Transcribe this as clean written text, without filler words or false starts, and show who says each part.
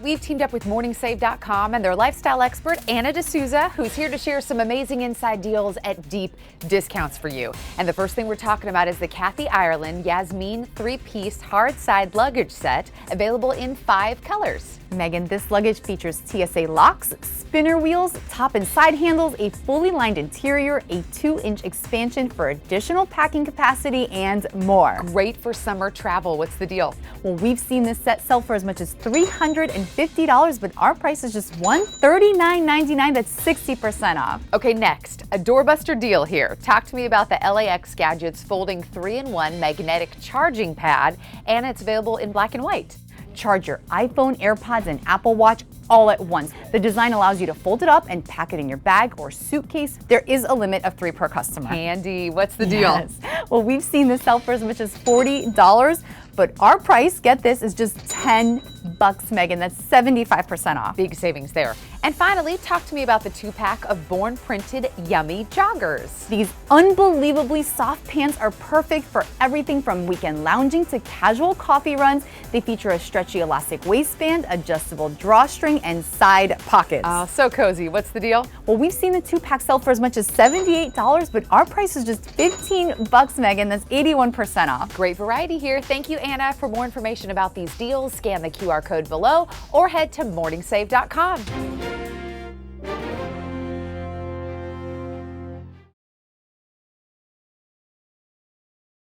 Speaker 1: We've teamed up with MorningSave.com and their lifestyle expert, Anna D'Souza, who's here to share some amazing inside deals at deep discounts for you. And the first thing we're talking about is the Kathy Ireland Yasmin 3-piece hard side luggage set, available in 5 colors.
Speaker 2: Megan, this luggage features TSA locks, spinner wheels, top and side handles, a fully lined interior, a 2-inch expansion for additional packing capacity, and more.
Speaker 1: Great for summer travel. What's the deal?
Speaker 2: Well, we've seen this set sell for as much as $350, but our price is just $139.99. That's 60% off.
Speaker 1: Okay, next, a doorbuster deal here. Talk to me about the LAX Gadgets folding 3-in-1 magnetic charging pad, and it's available in black and white.
Speaker 2: Charge your iPhone, AirPods, and Apple Watch all at once. The design allows you to fold it up and pack it in your bag or suitcase. There is a limit of 3 per customer.
Speaker 1: Handy. What's the deal?
Speaker 2: Yes. Well, we've seen this sell for as much as $40, but our price, get this, is just $10, Megan. That's 75% off.
Speaker 1: Big savings there. And finally, talk to me about the 2-pack of Born Printed Yummy Joggers.
Speaker 2: These unbelievably soft pants are perfect for everything from weekend lounging to casual coffee runs. They feature a stretchy elastic waistband, adjustable drawstring, and side pockets.
Speaker 1: Oh, so cozy. What's the deal?
Speaker 2: Well, we've seen the 2-pack sell for as much as $78, but our price is just $15, Megan. That's 81% off.
Speaker 1: Great variety here. Thank you, Anna. For more information about these deals, scan the QR code below or head to morningsave.com.